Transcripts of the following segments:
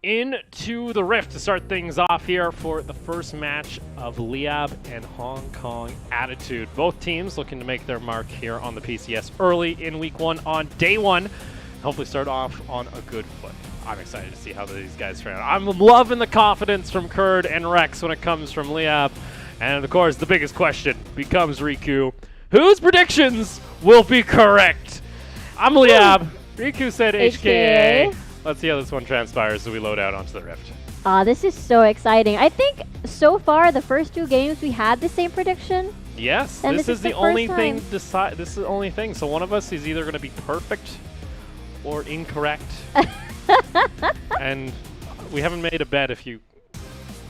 into the Rift to start things off here for the first match of Liyab and Hong Kong Attitude. Both teams looking to make their mark here on the PCS early in week one on day one. Hopefully start off on a good foot. I'm excited to see how these guys turn out. I'm loving the confidence from Kurd and Rex when it comes from Liyab. And of course, the biggest question becomes Riku. Whose predictions will be correct? I'm Liyab. Riku said HKA. Let's see how this one transpires as we load out onto the Rift. This is so exciting. I think so far the first two games we had the same prediction. Yes, and this is the only thing. This is the only thing. So one of us is either going to be perfect or incorrect. And we haven't made a bet if you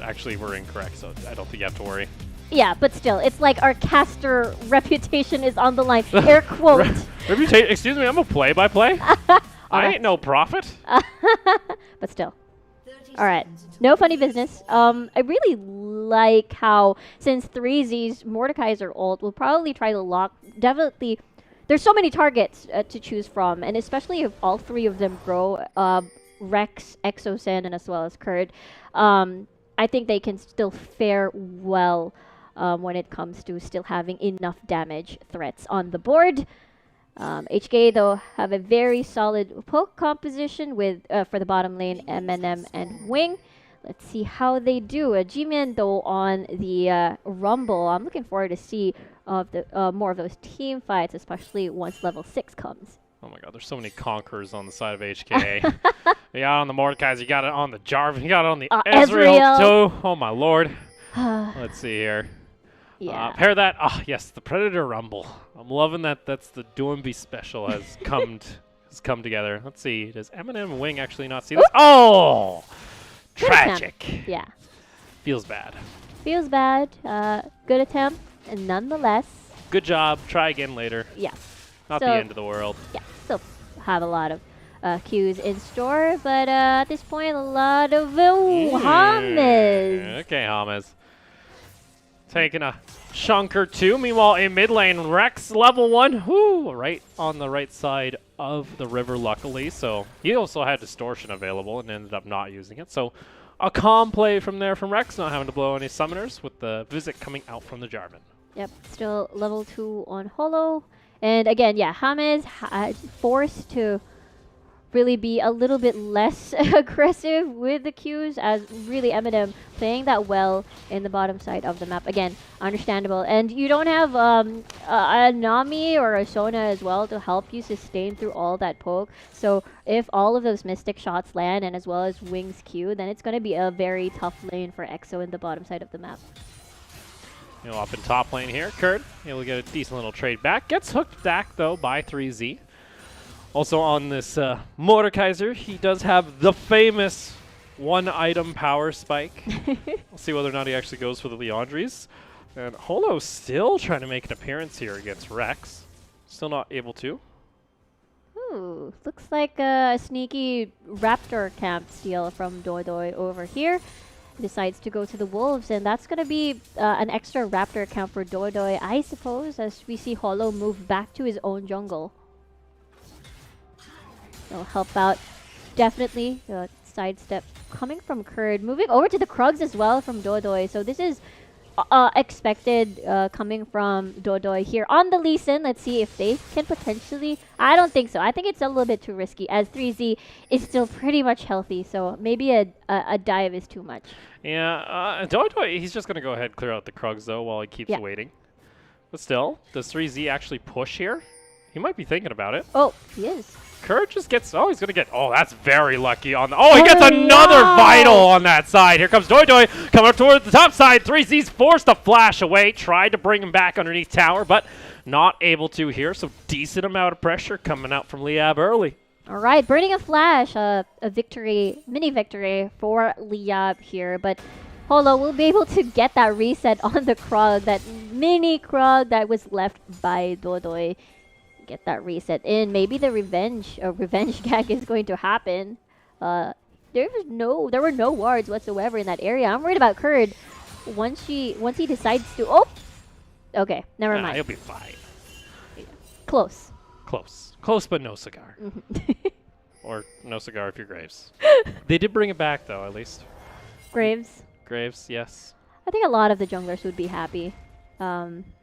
actually were incorrect, so I don't think you have to worry. Yeah, but still, it's like our caster reputation is on the line. Air quote. Excuse me, I'm a play-by-play. I ain't no prophet. But still. All right. No funny business. I really like how, since 3Z's Mordekaiser ult, we'll probably try to lock. Definitely, there's so many targets to choose from, and especially if all three of them grow, Rex, Exosen, and as well as Kurd, I think they can still fare well when it comes to still having enough damage threats on the board. HK though have a very solid poke composition with for the bottom lane MNM and Wing. Let's see how they do. G-Man though on the Rumble. I'm looking forward to see more of those team fights, especially once level 6 comes. Oh my god, there's so many conquerors on the side of HK. You got it on the Mordekaiser, you got it on the Jarvan, you got it on the Ezreal too. Oh my lord. Let's see here. Yeah. Pair that. Yes, the Predator Rumble. I'm loving that. That's the Doomby special has come together. Let's see. Does Eminem and Wing actually not see this? Oh, tragic. Yeah. Feels bad. Feels bad. Good attempt, and nonetheless. Good job. Try again later. Yeah. Not the end of the world. Yeah. Still have a lot of Qs in store, but at this point, a lot of Hamas. Okay, Hamas. Taking a chunk or two. Meanwhile, in mid lane, Rex level 1. Whoo, right on the right side of the river, luckily. So he also had Distortion available and ended up not using it. So a calm play from there from Rex, not having to blow any summoners with the visit coming out from the Jarvan. Yep, still level 2 on Holo. And again, yeah, Hamas forced to really be a little bit less aggressive with the Qs, as really Eminem playing that well in the bottom side of the map. Again, understandable. And you don't have a Nami or a Sona as well to help you sustain through all that poke. So if all of those Mystic shots land, and as well as Wings Q, then it's going to be a very tough lane for EXO in the bottom side of the map. Up in top lane here, Kurd, he'll get a decent little trade back. Gets hooked back, though, by 3Z. Also on this Mordekaiser, he does have the famous one-item power spike. We'll see whether or not he actually goes for the Leandries. And Holo still trying to make an appearance here against Rex. Still not able to. Ooh, looks like a sneaky Raptor camp steal from Doidoi over here. Decides to go to the Wolves, and that's going to be an extra Raptor camp for Doidoi, I suppose, as we see Holo move back to his own jungle. They'll help out. Definitely sidestep coming from Kurd. Moving over to the Krugs as well from Doidoi. So this is expected coming from Doidoi here on the Lee Sin. Let's see if they can potentially... I don't think so. I think it's a little bit too risky, as 3Z is still pretty much healthy. So maybe a dive is too much. Yeah, Doidoi, he's just going to go ahead and clear out the Krugs, though, while he keeps waiting. But still, does 3Z actually push here? He might be thinking about it. Oh, he is. Kurd just gets... Oh, he's going to get... Oh, that's very lucky on the... Oh, he gets another Vital on that side. Here comes Doidoi coming up toward the top side. 3Z's forced to flash away. Tried to bring him back underneath tower, but not able to here. So decent amount of pressure coming out from Liyab early. All right, burning a flash. A victory, mini victory for Liyab here, but Holo will be able to get that reset on the Krug, that mini Krug that was left by Doidoi. Get that reset in. Maybe the revenge gag is going to happen. There were no wards whatsoever in that area. I'm worried about Kurd. Once he decides to... Oh! Okay, never mind. He'll be fine. Close. Close, but no cigar. Or no cigar if you're Graves. They did bring it back, though, at least. Graves. Graves, yes. I think a lot of the junglers would be happy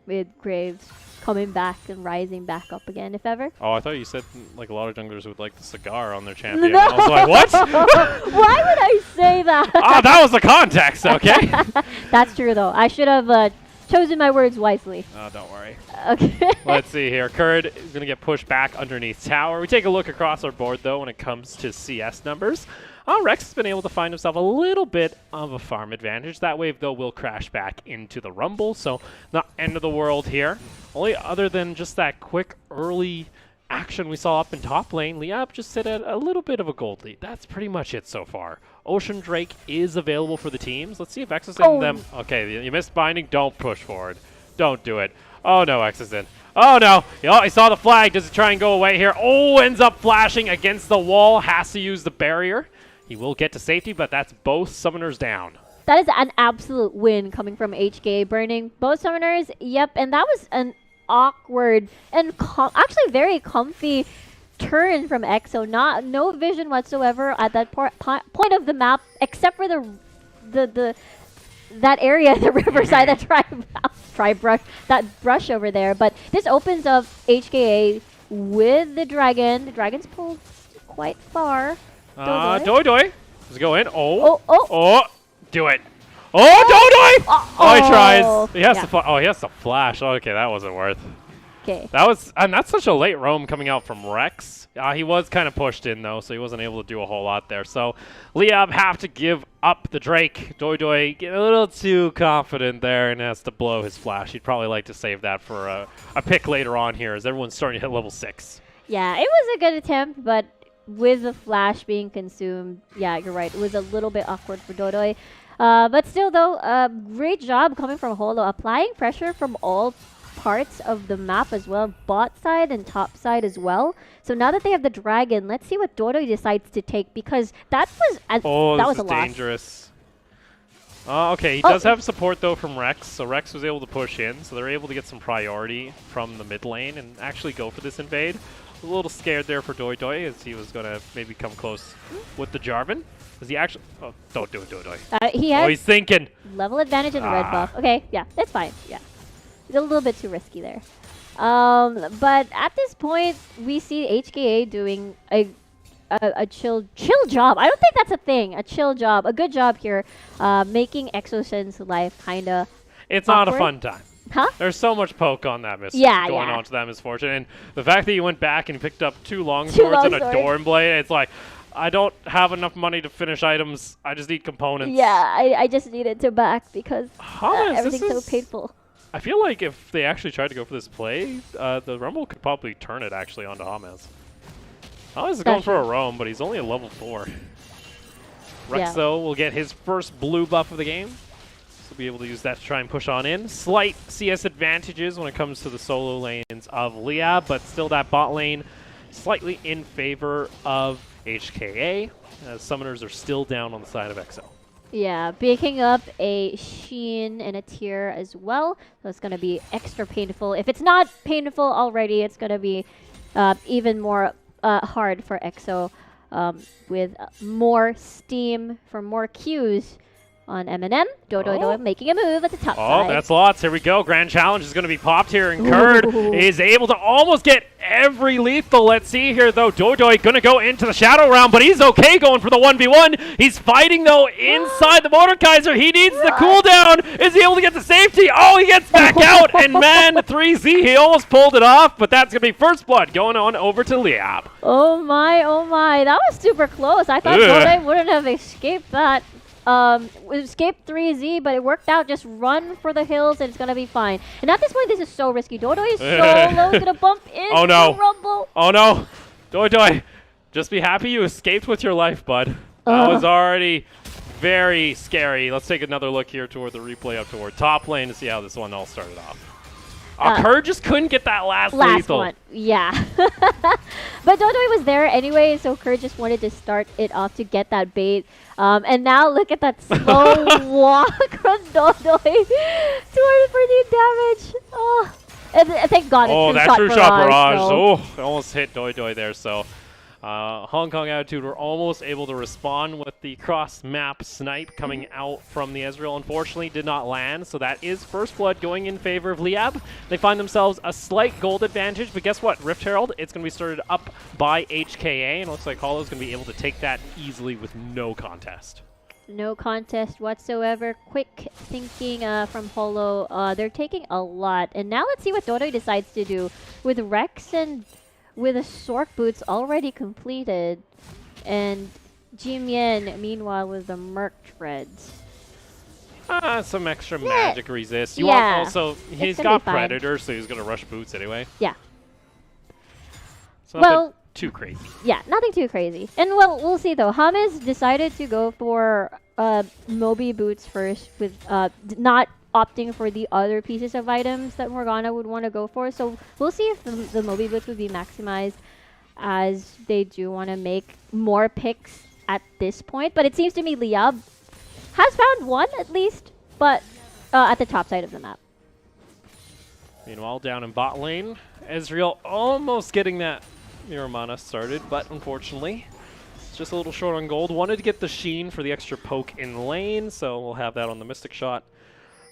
with Graves coming back and rising back up again, if ever. Oh, I thought you said like a lot of junglers would like the cigar on their champion. No. I was like, what? Why would I say that? Oh, that was the context, okay? That's true, though. I should have chosen my words wisely. Oh, don't worry. Okay. Let's see here. Kurd is going to get pushed back underneath tower. We take a look across our board, though, when it comes to CS numbers. Rex has been able to find himself a little bit of a farm advantage. That wave, though, will crash back into the Rumble, so not end of the world here. Only other than just that quick early action we saw up in top lane, Liyab just sit at a little bit of a gold lead. That's pretty much it so far. Ocean Drake is available for the teams. Let's see if X is in them. Okay, you missed binding. Don't push forward. Don't do it. Oh, no, X is in. Oh, no. Oh, he saw the flag. Does he try and go away here? Oh, ends up flashing against the wall. Has to use the barrier. He will get to safety, but that's both summoners down. That is an absolute win coming from HK, burning both summoners. Yep, and that was an awkward and actually very comfy turn from EXO. No vision whatsoever at that point of the map, except for that area, the riverside, that brush over there. But this opens up HKA with the dragon. The dragon's pulled quite far. Doi. Does it go in? Oh. Do it. Oh, Doi! Oh, he tries. He has yeah. He has to flash. Okay, that wasn't worth. Okay. And that's such a late roam coming out from Rex. He was kind of pushed in, though, so he wasn't able to do a whole lot there. So Liyab have to give up the Drake. Doi get a little too confident there and has to blow his flash. He'd probably like to save that for a pick later on here as everyone's starting to hit level 6. Yeah, it was a good attempt, but with the flash being consumed, yeah, you're right. It was a little bit awkward for Doi. But still, though, great job coming from Holo, applying pressure from all parts of the map as well, bot side and top side as well. So now that they have the dragon, let's see what Doi decides to take, because that was that was a loss. Dangerous. Okay, he does have support, though, from Rex, so Rex was able to push in, so they're able to get some priority from the mid lane and actually go for this invade. A little scared there for Doi as he was going to maybe come close with the Jarvan. Does he actually... Oh, don't do it, Doi. He has he's thinking. Level advantage and red buff. Okay, yeah, that's fine. Yeah. It's a little bit too risky there. But at this point, we see HKA doing a chill job. I don't think that's a thing. A chill job. A good job here, making EXOSen's life kind of It's awkward. not a fun time. Huh? There's so much poke on that going on to that misfortune. And the fact that you went back and picked up two long swords and a Dorn Blade, it's like, I don't have enough money to finish items. I just need components. Yeah, I just needed to back because everything's so painful. I feel like if they actually tried to go for this play, the Rumble could probably turn it actually onto Hamez. Hamez is going for a roam, but he's only a level 4. Rex, though, will get his first blue buff of the game. So be able to use that to try and push on in. Slight CS advantages when it comes to the solo lanes of Liyab, but still that bot lane slightly in favor of HKA, as summoners are still down on the side of EXO. Yeah, picking up a Sheen and a Tier as well, so it's going to be extra painful. If it's not painful already, it's going to be even more hard for EXO with more steam for more Qs on Eminem. Doi making a move at the top side. Oh, that's lots. Here we go. Grand Challenge is going to be popped here, and Kurd is able to almost get every lethal. Let's see here, though. Doi going to go into the Shadow round, but he's okay going for the 1v1. He's fighting, though, inside the Mordekaiser. He needs the cooldown. Is he able to get the safety? Oh, he gets back out, and man, 3Z, he almost pulled it off, but that's going to be first blood going on over to Liyab. Oh my. That was super close. I thought Doi wouldn't have escaped that. Escaped 3Z, but it worked out. Just run for the hills and it's going to be fine. And at this point, this is so risky. Doi is so low. He's going to bump into the Rumble. Oh, no. Doi, just be happy you escaped with your life, bud. That was already very scary. Let's take another look here toward the replay up toward top lane to see how this one all started off. Kurd just couldn't get that last lethal. One. Yeah. But Doi was there anyway, so Kurd just wanted to start it off to get that bait. And now look at that slow walk from Doi. 240 damage. Oh. And thank God it's that True Shot Barrage. Oh, it almost hit Doi there. So Hong Kong Attitude were almost able to respond with the cross-map snipe coming out from the Ezreal. Unfortunately, did not land, so that is first blood going in favor of Liyab. They find themselves a slight gold advantage, but guess what? Rift Herald, it's going to be started up by HKA, and it looks like Hollow's going to be able to take that easily with no contest. No contest whatsoever. Quick thinking from Hollow. They're taking a lot. And now let's see what Dodo decides to do. With Rex and with a Sork Boots already completed. And Jimien, meanwhile, with the Merc Treads. Some extra magic resist. You want also, he's got Predator, so he's going to rush Boots anyway. Yeah. So well, too crazy. Yeah, nothing too crazy. And well, we'll see though. James decided to go for Moby Boots first, with not opting for the other pieces of items that Morgana would want to go for. So we'll see if the Moby Boots would be maximized, as they do want to make more picks at this point. But it seems to me Liyab has found one at least, but at the top side of the map. Meanwhile, down in bot lane, Ezreal almost getting that Mirror Mana started, but unfortunately, it's just a little short on gold. Wanted to get the Sheen for the extra poke in lane, so we'll have that on the Mystic Shot.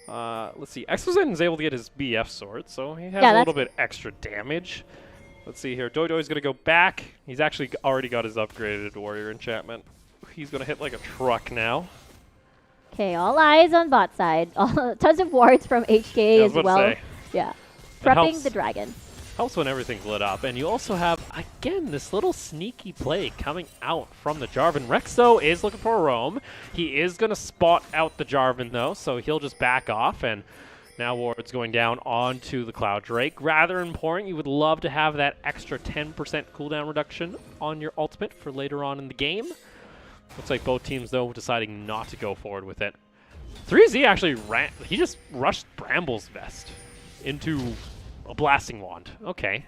Let's see, Exozen is able to get his BF sword, so he has a little bit extra damage. Let's see here, Dodo's going to go back. He's actually already got his upgraded Warrior enchantment. He's going to hit like a truck now. Okay, all eyes on bot side. Tons of wards from HK as well. Yeah, prepping the dragon. Helps when everything's lit up. And you also have, again, this little sneaky play coming out from the Jarvan. Rex, though, is looking for a roam. He is going to spot out the Jarvan, though, so he'll just back off. And now ward's going down onto the Cloud Drake. Rather important. You would love to have that extra 10% cooldown reduction on your ultimate for later on in the game. Looks like both teams, though, deciding not to go forward with it. 3Z actually ran. He just rushed Bramble's Vest into a Blasting Wand. Okay.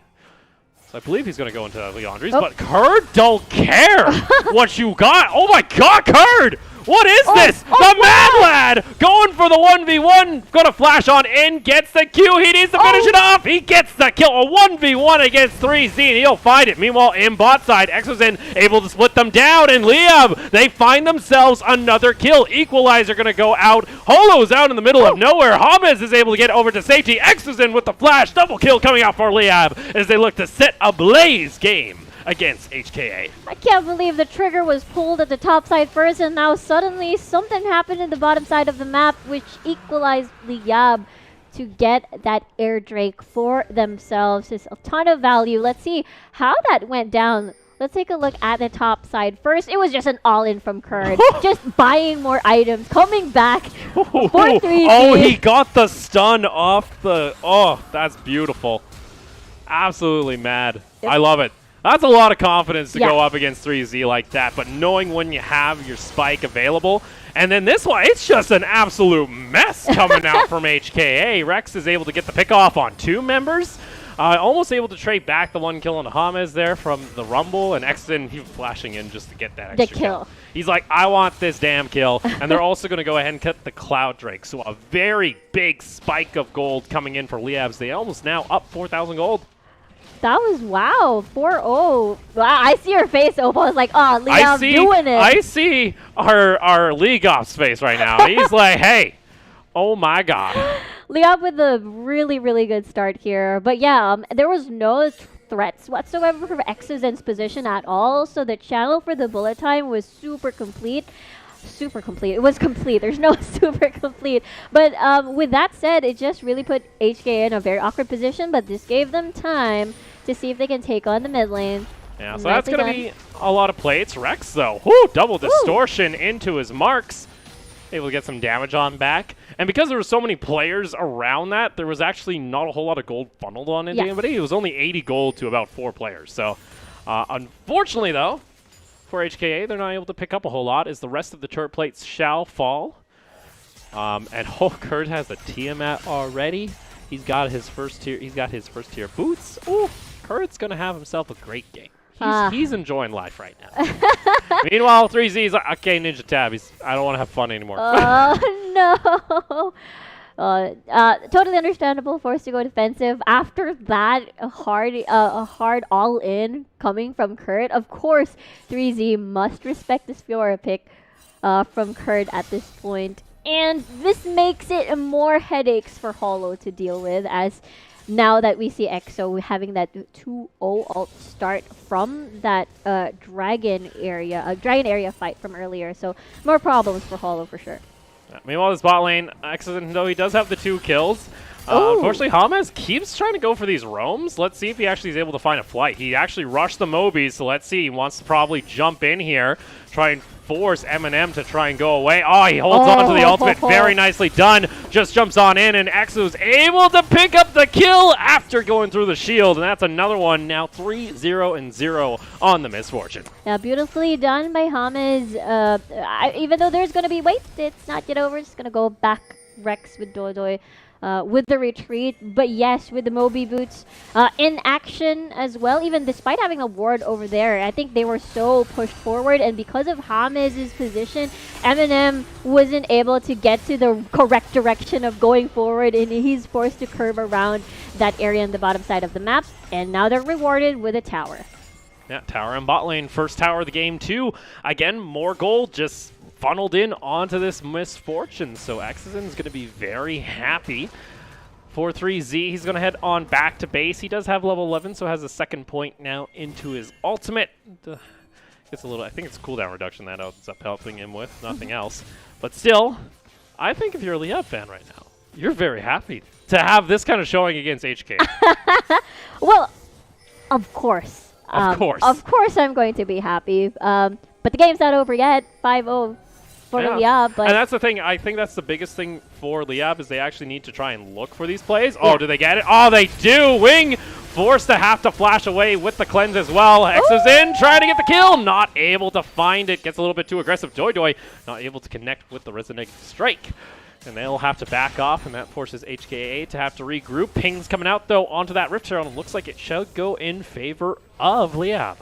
So I believe he's going to go into Leandri's, but Kurd don't care what you got. Oh my god, Kurd! What is this? The Mad Lad going for the 1v1. Going to flash on in, gets the Q. He needs to finish it off. He gets the kill. A 1v1 against 3Z, and he'll find it. Meanwhile, in bot side, Exozen able to split them down, and Liyab, they find themselves another kill. Equalizer going to go out. Holo's out in the middle of nowhere. James is able to get over to safety. Exozen with the flash. Double kill coming out for Liyab as they look to set a blaze game against HKA. I can't believe the trigger was pulled at the top side first, and now suddenly something happened in the bottom side of the map, which equalized Liyab to get that air drake for themselves. It's a ton of value. Let's see how that went down. Let's take a look at the top side first. It was just an all-in from Kurd. Just buying more items, coming back for 3Z. Oh, he got the stun off the... Oh, that's beautiful. Absolutely mad. Yep. I love it. That's a lot of confidence to go up against 3Z like that, but knowing when you have your spike available. And then this one, it's just an absolute mess coming out from HKA. Rex is able to get the pick off on 2 members. Almost able to trade back the 1 kill on James there from the Rumble, and Exton, he flashing in just to get that extra kill. He's like, I want this damn kill. And they're also going to go ahead and cut the Cloud Drake. So a very big spike of gold coming in for Liyabs. They almost now up 4,000 gold. That was, wow, 4-0. Wow, I see her face, Opal. It's like, oh, Liyab doing it. I see our League Ops face right now. He's like, hey, oh my god. Liyab with a really, really good start here. But yeah, there was no threats whatsoever from Exozen's position at all. So the channel for the bullet time was super complete. Super complete. It was complete. There's no super complete. But with that said, it just really put HK in a very awkward position. But this gave them time to see if they can take on the mid lane. Yeah, so that's going to be a lot of plates. Rex, though, double distortion into his marks. Able to get some damage on back. And because there were so many players around that, there was actually not a whole lot of gold funneled on into anybody. It was only 80 gold to about 4 players. So unfortunately, though, for HKA, they're not able to pick up a whole lot as the rest of the turret plates shall fall. And Kurd has a Tiamat already. He's got his first tier. He's got his first tier boots. Ooh, Kurd's gonna have himself a great game. He's enjoying life right now. Meanwhile, 3Z is like, okay, Ninja Tab. I don't want to have fun anymore. Oh no! Totally understandable. Forced to go defensive after that a hard all in coming from Kurt. Of course, 3Z must respect this Fiora pick from Kurt at this point, and this makes it more headaches for Hollow to deal with, as now that we see EXO having that 2-0 alt start from that dragon area fight from earlier. So more problems for Hollow for sure. Meanwhile, this bot lane, Exodus, though he does have the 2 kills. Unfortunately, Hamas keeps trying to go for these roams. Let's see if he actually is able to find a flight. He actually rushed the Mobies, so let's see. He wants to probably jump in here, try and force Eminem to try and go away. Oh, he holds on to the ultimate. Very nicely done. Just jumps on in, and Exo's able to pick up the kill after going through the shield, and that's another one. Now 3-0-0 on the Misfortune. Yeah, beautifully done by Hamas. Even though there's going to be wait, it's not yet over. It's going to go back Rex with Dodoy. With the retreat, but yes, with the Moby boots in action as well, even despite having a ward over there. I think they were so pushed forward, and because of Hames' position, Eminem wasn't able to get to the correct direction of going forward, and he's forced to curve around that area on the bottom side of the map, and now they're rewarded with a tower. Yeah, tower and bot lane. First tower of the game, too. Again, more gold, just funneled in onto this Misfortune. So Exogen's going to be very happy. For 3Z, he's going to head on back to base. He does have level 11, so has a second point now into his ultimate. Gets a little, I think it's cooldown reduction that ends up helping him with, nothing else. But still, I think if you're a Liyab fan right now, you're very happy to have this kind of showing against HK. Well, of course. Of course. Of course I'm going to be happy. But the game's not over yet. 5-0 for Liyab. But and that's the thing. I think that's the biggest thing for Liyab is they actually need to try and look for these plays. Yeah. Oh, do they get it? Oh, they do. Wing forced to have to flash away with the cleanse as well. Exo's in, trying to get the kill. Not able to find it. Gets a little bit too aggressive. Doy not able to connect with the resonating strike. And they'll have to back off, and that forces HKA to have to regroup. Ping's coming out, though, onto that Rift Herald, and looks like it shall go in favor of Liyab.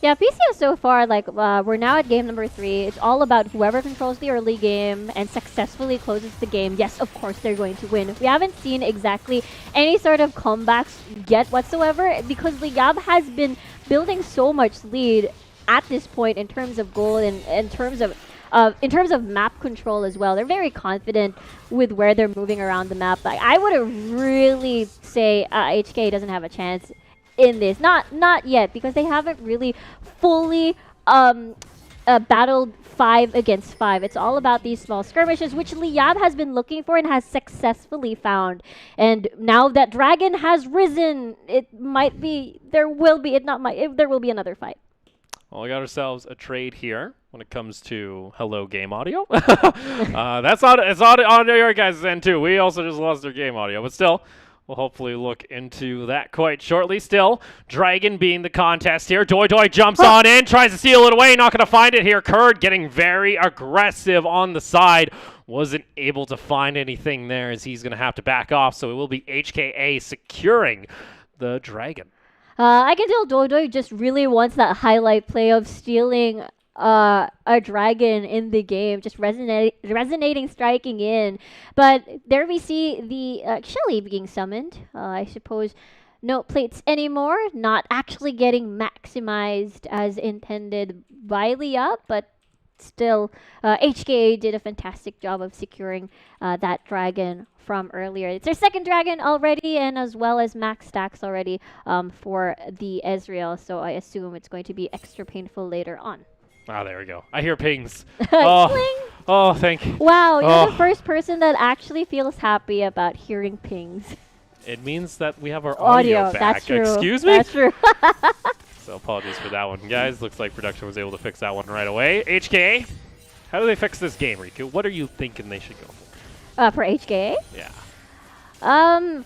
Yeah, PCS so far, like, we're now at game number 3. It's all about whoever controls the early game and successfully closes the game. Yes, of course, they're going to win. We haven't seen exactly any sort of comebacks yet whatsoever because Liyab has been building so much lead at this point in terms of goal and in terms of map control as well. They're very confident with where they're moving around the map. Like, I would really say HK doesn't have a chance in this. Not yet, because they haven't really fully battled 5 against 5. It's all about these small skirmishes, which Liyab has been looking for and has successfully found. And now that Dragon has risen, there will be another fight. Well, we got ourselves a trade here when it comes to hello game audio. It's on your guys' end too. We also just lost our game audio, but still, we'll hopefully look into that quite shortly. Still, Dragon being the contest here. Doy jumps on in, tries to steal it away, not going to find it here. Kurd getting very aggressive on the side. Wasn't able to find anything there as he's going to have to back off, so it will be HKA securing the Dragon. I can tell Doy just really wants that highlight play of stealing a dragon in the game, just resonating, striking in. But there we see the Shelly being summoned. I suppose no plates anymore, not actually getting maximized as intended by Liyab, but still, HKA did a fantastic job of securing that dragon from earlier. It's their second dragon already, and as well as max stacks already for the Ezreal, so I assume it's going to be extra painful later on. Ah, there we go. I hear pings. Oh, thank you. Wow, you're the first person that actually feels happy about hearing pings. It means that we have our audio back. That's true. Excuse me? That's true. So apologies for that one, guys. Looks like production was able to fix that one right away. HKA, how do they fix this game, Riku? What are you thinking they should go for? For HKA? Yeah.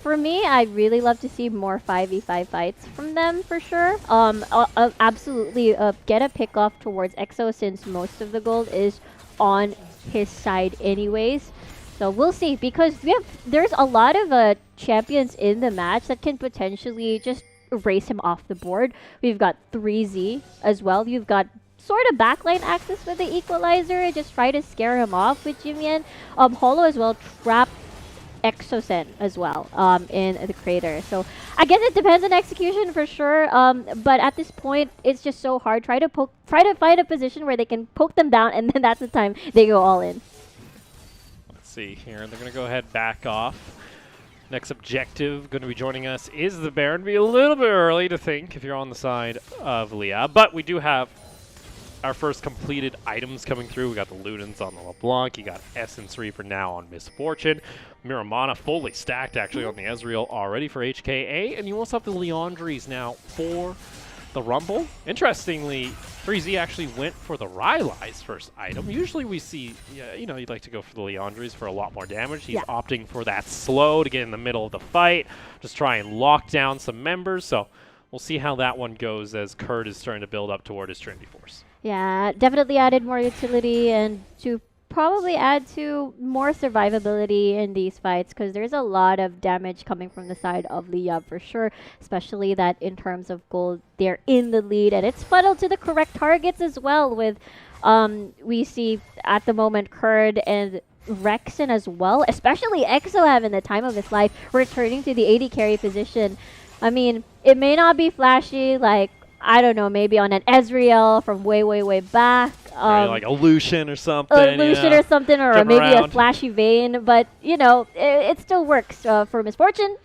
For me, I'd really love to see more 5v5 fights from them for sure. Absolutely get a pick off towards EXO since most of the gold is on his side anyways. So we'll see, because there's a lot of champions in the match that can potentially just erase him off the board. We've got 3Z as well. You've got sort of backline access with the equalizer. Just try to scare him off with Jimian. Holo as well trapped Exosen as well in the crater. So I guess it depends on execution for sure. But at this point, it's just so hard. Try to find a position where they can poke them down, and then that's the time they go all in. Let's see here. They're going to go ahead back off. Next objective going to be joining us is the Baron. Be a little bit early to think if you're on the side of Liyab, but we do have our first completed items coming through. We got the Ludens on the LeBlanc. You got Essence Reaper now on Misfortune. Miramana fully stacked actually on the Ezreal already for HKA. And you also have the Leandries now for the Rumble. Interestingly, 3Z actually went for the Rylai's first item. Usually we see, you know, you'd like to go for the Leandries for a lot more damage. He's opting for that slow to get in the middle of the fight. Just try and lock down some members. So we'll see how that one goes as Kurt is starting to build up toward his Trinity Force. Yeah, definitely added more utility and to probably add to more survivability in these fights because there's a lot of damage coming from the side of Liyab for sure, especially that in terms of gold, they're in the lead and it's funneled to the correct targets as well with, we see at the moment Kurd and Rexen as well, especially Exo in the time of his life, returning to the AD carry position. I mean, it may not be flashy like I don't know, maybe on an Ezreal from way back. Like a Lucian or something. Or something, or Jump maybe around. a flashy Vayne. But, you know, it still works for Misfortune.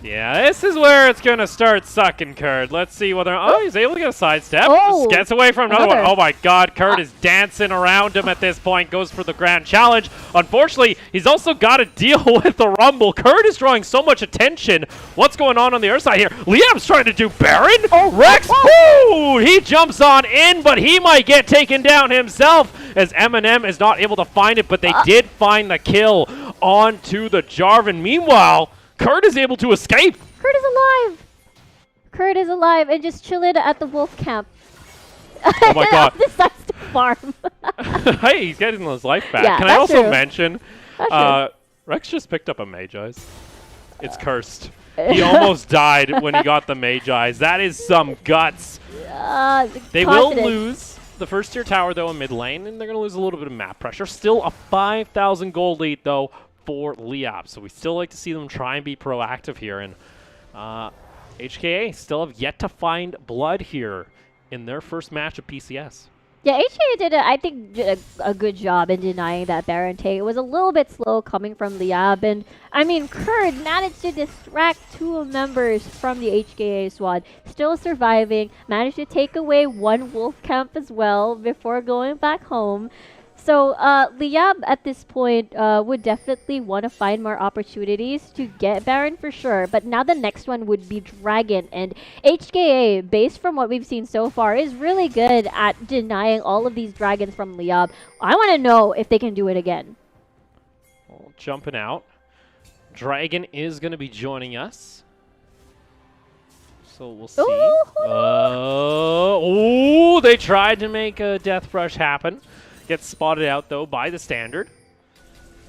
Yeah, this is where it's going to start sucking Kurt. Let's see whether... Oh, he's able to get a sidestep. Oh, Just gets away from another one. Oh, my God. Kurt is dancing around him at this point. Goes for the grand challenge. Unfortunately, he's also got to deal with the Rumble. Kurt is drawing so much attention. What's going on the other side here? Liam's trying to do Baron. Oh, Rex, woo! He jumps on in, but he might get taken down himself as Eminem is not able to find it, but they did find the kill onto the Jarvan. Meanwhile, Kurt is able to escape. Kurt is alive. Kurt is alive and just chilling at the wolf camp. Oh my God. Decides to farm. Hey, he's getting his life back. Yeah, Can I that's also true. mention, Rex just picked up a Mage Eyes. It's cursed. He almost died when he got the Mage Eyes. That is some guts. They will lose the first tier tower, though, in mid lane, and they're going to lose a little bit of map pressure. Still a 5,000 gold lead, though, for Liyab. So we still like to see them try and be proactive here. And HKA still have yet to find blood here in their first match of PCS. Yeah, HKA did, I think, a good job in denying that Baron take. It was a little bit slow coming from Liyab. And, I mean, Kurd managed to distract two members from the HKA squad. Still surviving. Managed to take away one wolf camp as well before going back home. So Liyab at this point would definitely want to find more opportunities to get Baron for sure. But now the next one would be Dragon. And HKA, based from what we've seen so far, is really good at denying all of these dragons from Liyab. I want to know if they can do it again. Well, jumping out. Dragon is going to be joining us. So we'll see. Oh, they tried to make a death brush happen. Gets spotted out, though, by the standard,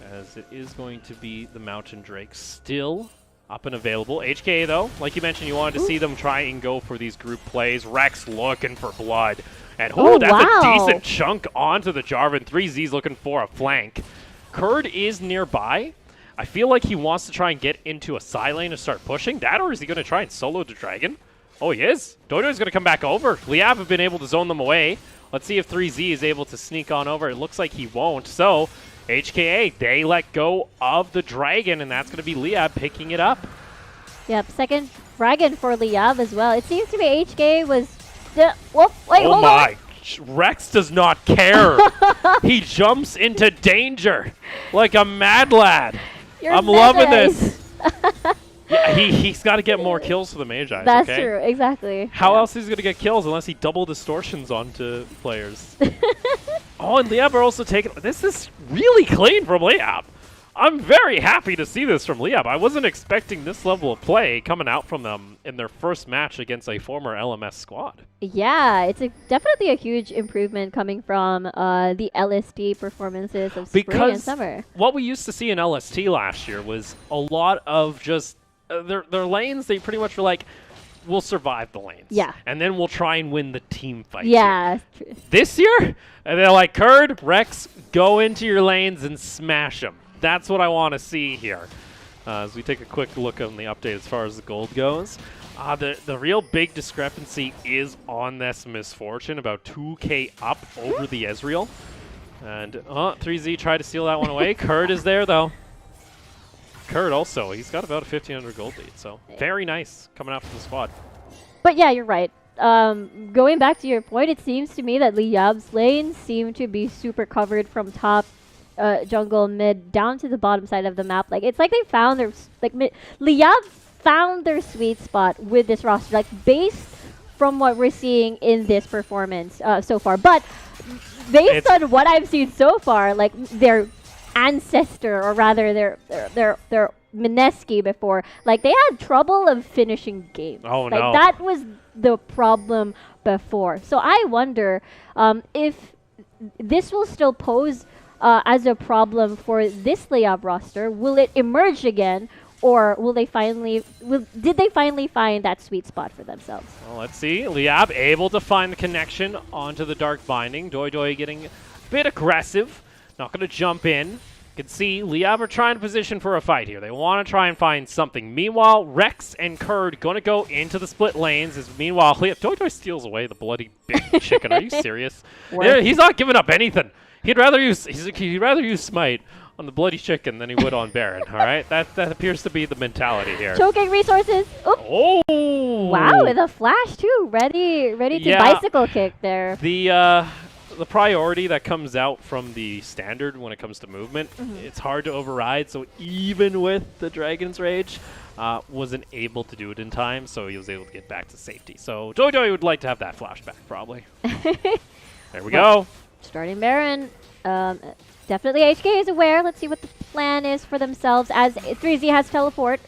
as it is going to be the Mountain Drake still up and available. HKA, though, like you mentioned, you wanted to see them try and go for these group plays. Rex looking for blood. And, that's a decent chunk onto the Jarvan. 3Z's looking for a flank. Kurd is nearby. I feel like he wants to try and get into a side lane and start pushing. That, or is he going to try and solo the Dragon? Oh, he is. Dodo is going to come back over. Liyab have been able to zone them away. Let's see if 3Z is able to sneak on over. It looks like he won't. So, HKA, they let go of the Dragon, and that's going to be Liyab picking it up. Yep, second Dragon for Liyab as well. It seems to be HKA was... hold on. Rex does not care. He jumps into danger like a mad lad. I'm loving this. Yeah, he's got to get more kills for the Mage Eyes. That's true, exactly. How else is he going to get kills unless he double distortions onto players? Oh, and Liyab are also taking... This is really clean from Liyab. I'm very happy to see this from Liyab. I wasn't expecting this level of play coming out from them in their first match against a former LMS squad. Yeah, it's definitely a huge improvement coming from the LSD performances of spring and summer. What we used to see in LST last year was a lot of just... their lanes, they pretty much were like, we'll survive the lanes. Yeah. And then we'll try and win the team fight. Yeah. This year, and they're like, Kurd, Rex, go into your lanes and smash them. That's what I want to see here. As we take a quick look on the update as far as the gold goes. The real big discrepancy is on this Misfortune, about 2k up over the Ezreal. And 3Z tried to steal that one away. Kurd is there, though. Kurd also, he's got about a 1,500 gold lead, so very nice coming out from the squad. But yeah, you're right. Going back to your point, it seems to me that Liyab's lanes seem to be super covered from top, jungle, mid, down to the bottom side of the map. Like, it's like they found their, Liyab found their sweet spot with this roster, like, based from what we're seeing in this performance so far. But based on what I've seen so far, like, their ancestor, or rather their Mineski before, like, they had trouble of finishing games. Oh, like, no. that was the problem before. So I wonder if this will still pose as a problem for this Liyab roster. Will it emerge again, or will they did they finally find that sweet spot for themselves? Well, let's see. Liyab able to find the connection onto the Dark Binding. Doi getting a bit aggressive. Not going to jump in. You can see Liyab are trying to position for a fight here. They want to try and find something. Meanwhile, Rex and Kurd going to go into the split lanes. Meanwhile, Doi steals away the bloody big chicken. Are you serious? He's not giving up anything. He'd rather use Smite on the bloody chicken than he would on Baron. All right, that appears to be the mentality here. Choking resources. Oop. Oh! Wow, with a flash too. Ready to bicycle kick there. The priority that comes out from the standard when it comes to movement, it's hard to override. So even with the Dragon's Rage, wasn't able to do it in time, so he was able to get back to safety. So Doi would like to have that flashback, probably. There we go. Starting Baron. Definitely HK is aware. Let's see what the plan is for themselves, as 3Z has teleport.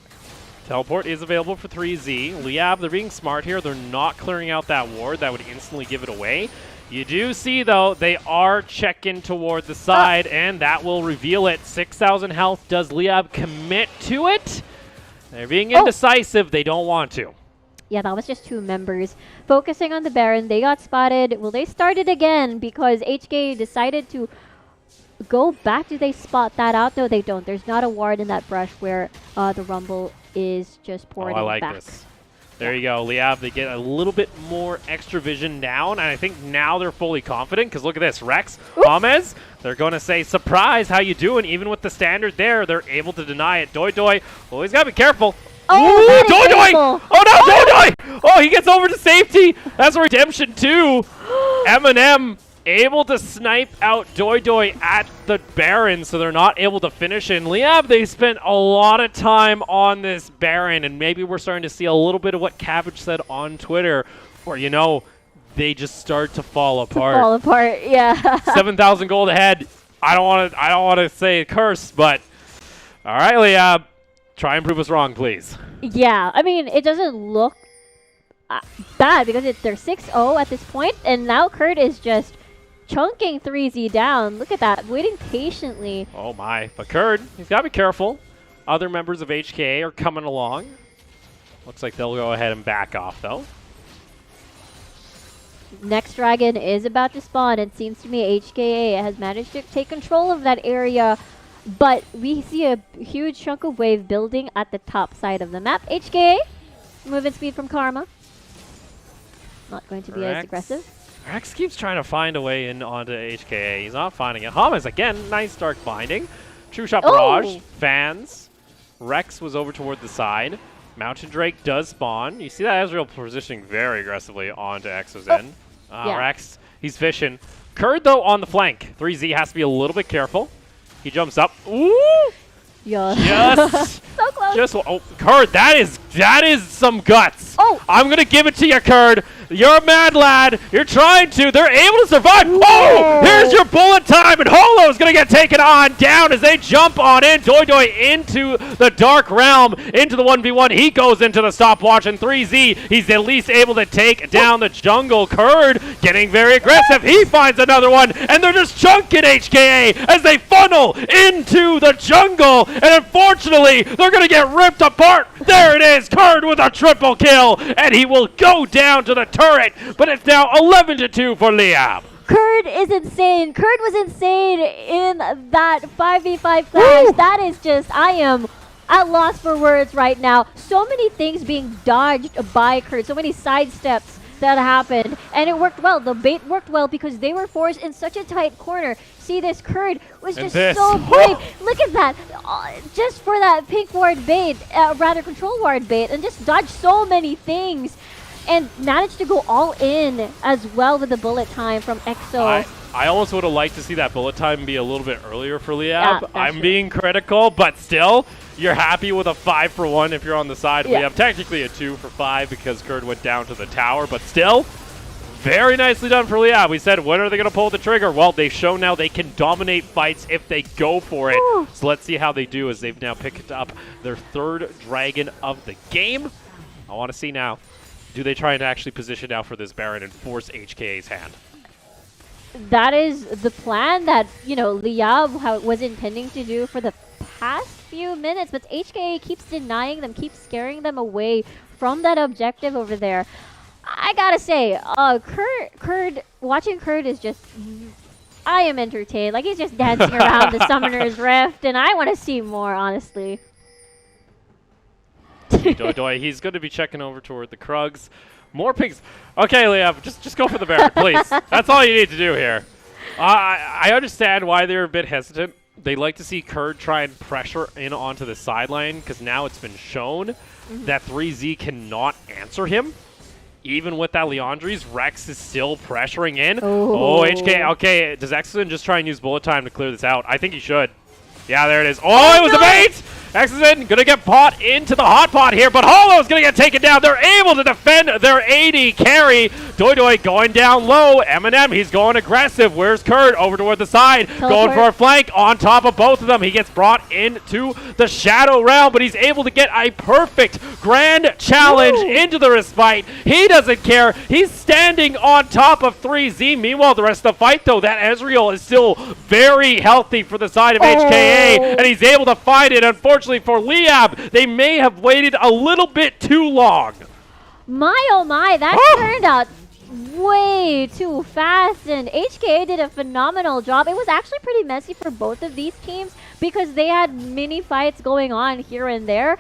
Teleport is available for 3Z. Liyab, they're being smart here. They're not clearing out that ward. That would instantly give it away. You do see, though, they are checking toward the side, and that will reveal it. 6,000 health. Does Liyab commit to it? They're being indecisive. They don't want to. Yeah, that was just 2 members. Focusing on the Baron, they got spotted. Will they start it again? Because HK decided to go back. Do they spot that out? No, they don't. There's not a ward in that brush where the Rumble is just pouring back. I like this. There you go, Liyab. They get a little bit more extra vision now, and I think now they're fully confident, because look at this. Rex, Gomez, they're going to say, surprise, how you doing? Even with the standard there, they're able to deny it. Doi, well, he's got to be careful. Oh, Doi! Oh, no, Doi! Oh, he gets over to safety. That's a redemption, too. Eminem able to snipe out Doi at the Baron, so they're not able to finish. And Liyab, they spent a lot of time on this Baron, and maybe we're starting to see a little bit of what Cabbage said on Twitter, where, you know, they just start to fall apart. Yeah. 7,000 gold ahead. I don't want to say a curse, but all right, Liyab, try and prove us wrong, please. Yeah, I mean, it doesn't look bad, because they're 6-0 at this point, and now Kurd is just chunking 3Z down. Look at that, waiting patiently. Oh my, but Kurd, he's got to be careful. Other members of HKA are coming along. Looks like they'll go ahead and back off, though. Next dragon is about to spawn. It seems to me HKA has managed to take control of that area, but we see a huge chunk of wave building at the top side of the map. HKA, movement speed from Karma. Not going to be as aggressive. Rex keeps trying to find a way in onto HKA. He's not finding it. Hamas, again, nice Dark Binding. True Shot Barrage, fans. Rex was over toward the side. Mountain Drake does spawn. You see that Ezreal positioning very aggressively onto Exozen. Rex, he's fishing. Kurd, though, on the flank. 3Z has to be a little bit careful. He jumps up. Ooh! Yeah. Just, so close. Kurd, that is some guts. Oh. I'm going to give it to you, Kurd. You're a mad lad. You're trying to. They're able to survive. Whoa. Oh, here's your bullet time, and Holo's going to get taken on down as they jump on in. Doi into the Dark Realm, into the 1v1. He goes into the stopwatch, and 3Z, he's at least able to take down the jungle. Kurd getting very aggressive. He finds another one, and they're just chunking HKA as they funnel into the jungle, and unfortunately, they're going to get ripped apart. There it is, Kurd with a triple kill, and he will go down to the turret, but it's now 11-2 for Liyab. Kurd is insane. Kurd was insane in that 5v5 clash. That is just, I am at loss for words right now. So many things being dodged by Kurt. So many sidesteps that happened, and it worked well. The bait worked well because they were forced in such a tight corner. See, this Kurd was just so brave. Look at that. Just for that pink ward bait, rather control ward bait, and just dodged so many things. And managed to go all in as well with the bullet time from EXO. I almost would have liked to see that bullet time be a little bit earlier for Liyab. Yeah, I'm true. being critical, but still, you're happy with a 5 for 1 if you're on the side. Yeah. We have technically a 2 for 5 because Kurd went down to the tower, but still, very nicely done for Liyab. We said, when are they going to pull the trigger? Well, they've shown now they can dominate fights if they go for it. Ooh. So let's see how they do as they've now picked up their 3rd dragon of the game. I want to see now. Do they try and actually position now for this Baron and force HKA's hand? That is the plan that, you know, Liyab was intending to do for the past few minutes, but HKA keeps denying them, keeps scaring them away from that objective over there. I gotta say, Kurd, watching Kurd is just, I am entertained. Like, he's just dancing around the Summoner's Rift, and I want to see more, honestly. He's going to be checking over toward the Krugs. More pigs. Okay, Liyab, just go for the Baron, please. That's all you need to do here. I understand why they're a bit hesitant. They like to see Kurd try and pressure in onto the sideline because now it's been shown that 3Z cannot answer him. Even with that Leandri's, Rex is still pressuring in. Oh, HK. Okay, does Exodus just try and use bullet time to clear this out? I think he should. Yeah, there it is. Oh, it was a bait! Exodus gonna get bought into the hot pot here, but Holo's gonna get taken down. They're able to defend their AD carry. Doi going down low. Eminem, he's going aggressive. Where's Kurd? Over toward the side. Going for a flank on top of both of them. He gets brought into the Shadow Realm, but he's able to get a perfect grand challenge into the respite. He doesn't care. He's standing on top of 3Z. Meanwhile, the rest of the fight, though, that Ezreal is still very healthy for the side of HKA, and he's able to find it. Unfortunately for Liyab, they may have waited a little bit too long. My oh my, that turned out way too fast, and HKA did a phenomenal job. It was actually pretty messy for both of these teams because they had mini fights going on here and there.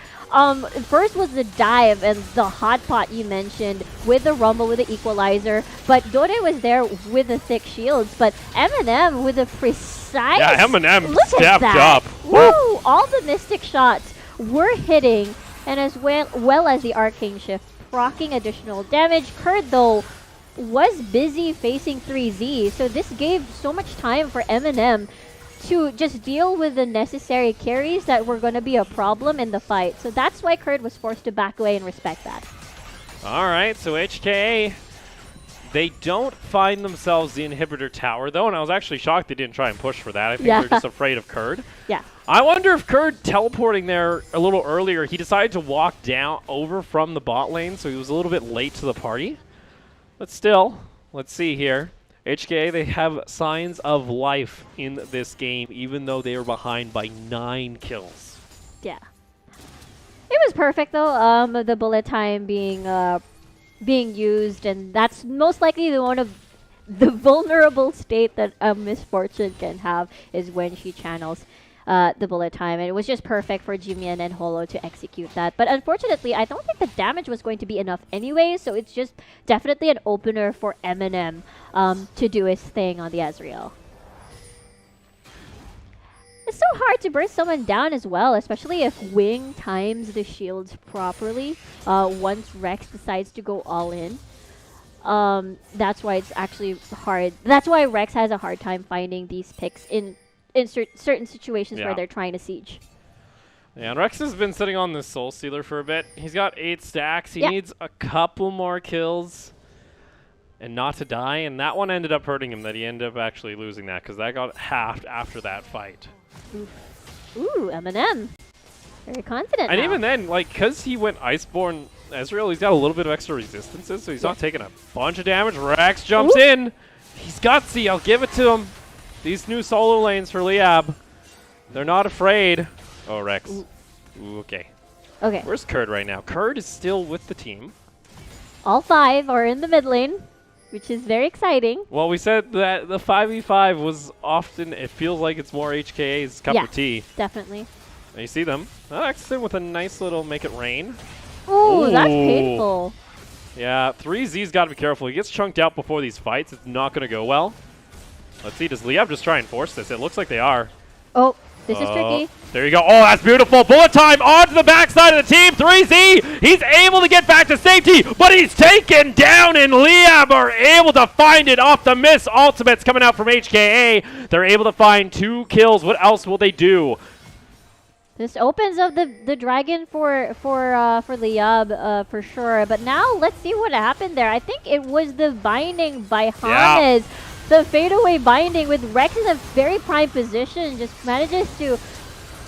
First was the dive and the hot pot you mentioned with the rumble with the equalizer, but Dode was there with the thick shields, but Eminem with a precise... Yeah, Eminem stepped up. Woo! All the mystic shots were hitting, and as well as the arcane shift, proccing additional damage. Kurd, though, was busy facing 3Z, so this gave so much time for Eminem to just deal with the necessary carries that were going to be a problem in the fight. So that's why Kurd was forced to back away and respect that. All right, so HKA, they don't find themselves the inhibitor tower, though, and I was actually shocked they didn't try and push for that. I think they're just afraid of Kurd. Yeah. I wonder if Kurd teleporting there a little earlier, he decided to walk down over from the bot lane, so he was a little bit late to the party. But still, let's see here. HKA, they have signs of life in this game, even though they are behind by 9 kills. Yeah. It was perfect, though, the bullet time being used, and that's most likely one of the vulnerable state that a Misfortune can have is when she channels the bullet time, and it was just perfect for Jimian and Holo to execute that. But unfortunately, I don't think the damage was going to be enough anyway, so it's just definitely an opener for Eminem to do his thing on the Ezreal. It's so hard to burst someone down as well, especially if Wing times the shields properly once Rex decides to go all in. That's why it's actually hard. That's why Rex has a hard time finding these picks in certain situations where they're trying to siege. Yeah, and Rex has been sitting on this Soul Stealer for a bit. He's got 8 stacks. He needs a couple more kills and not to die, and that one ended up hurting him, that he ended up actually losing that because that got halved after that fight. Ooh, Eminem. Very confident And now. even then, like, because he went Iceborne Ezreal, he's got a little bit of extra resistances, so he's not taking a bunch of damage. Rex jumps in. He's gutsy. I'll give it to him. These new solo lanes for Liyab, they're not afraid. Oh, Rex. Ooh, okay. Okay. Where's Kurd right now? Kurd is still with the team. All 5 are in the mid lane, which is very exciting. Well, we said that the 5v5 was often, it feels like it's more HKA's cup of tea. Definitely. You see them. Exon with a nice little make it rain. Ooh, that's painful. Yeah, 3Z's got to be careful. He gets chunked out before these fights. It's not going to go well. Let's see. Does Liyab just try and force this? It looks like they are. Oh, this is tricky. There you go. Oh, that's beautiful. Bullet time onto the backside of the team. 3Z, he's able to get back to safety, but he's taken down, and Liyab are able to find it off the miss ultimates coming out from HKA. They're able to find 2 kills. What else will they do? This opens up the dragon for Liyab for sure. But now let's see what happened there. I think it was the binding by James. The fadeaway binding with Rex in a very prime position, just manages to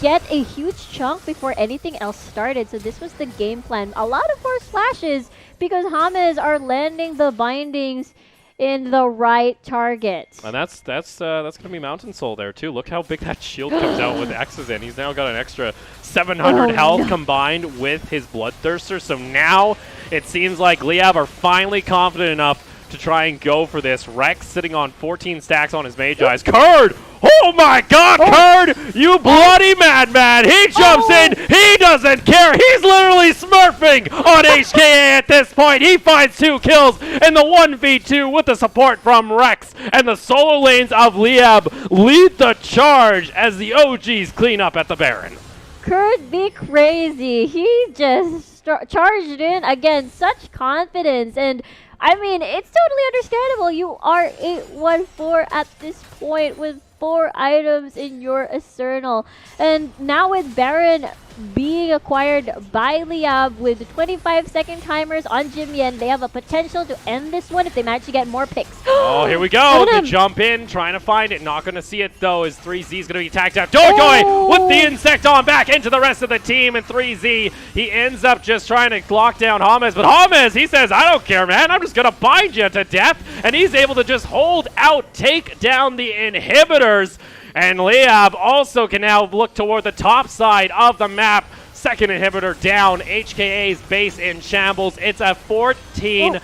get a huge chunk before anything else started. So this was the game plan. A lot of force flashes because James are landing the bindings in the right target. And that's gonna be Mountain Soul there too. Look how big that shield comes out with X's in. He's now got an extra 700 health combined with his Bloodthirster. So now it seems like Liyab are finally confident enough to try and go for this. Rex sitting on 14 stacks on his Mage Eyes. Kurd! Oh my god, Kurd! You bloody madman! He jumps in! He doesn't care! He's literally smurfing on HKA at this point! He finds 2 kills in the 1v2 with the support from Rex, and the solo lanes of Liyab lead the charge as the OGs clean up at the Baron. Kurd be crazy. He just charged in again, such confidence, and I mean, it's totally understandable. You are 8-1-4 at this point with 4 items in your arsenal. And now with Baron being acquired by Liyab with 25-second timers on Jimien, they have a potential to end this one if they manage to get more picks. Oh, here we go. The jump in, trying to find it. Not going to see it, though, as 3Z is going to be tagged out. Dojoy with the insect on back into the rest of the team. And 3Z, he ends up just trying to lock down James. But James, he says, I don't care, man. I'm just going to bind you to death. And he's able to just hold out, take down the inhibitors. And Liyab also can now look toward the top side of the map. Second inhibitor down. HKA's base in shambles. It's a 14,000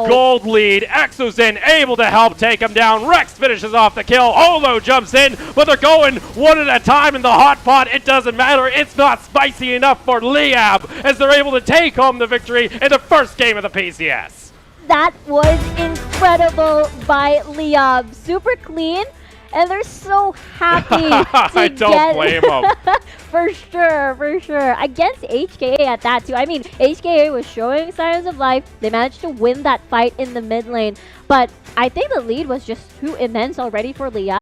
gold lead. Exosin able to help take him down. Rex finishes off the kill. Olo jumps in, but they're going one at a time in the hot pot. It doesn't matter. It's not spicy enough for Liyab as they're able to take home the victory in the first game of the PCS. That was incredible by Liyab. Super clean. And they're so happy to I don't blame them. For sure, for sure. Against HKA at that too. I mean, HKA was showing signs of life. They managed to win that fight in the mid lane. But I think the lead was just too immense already for Liyab.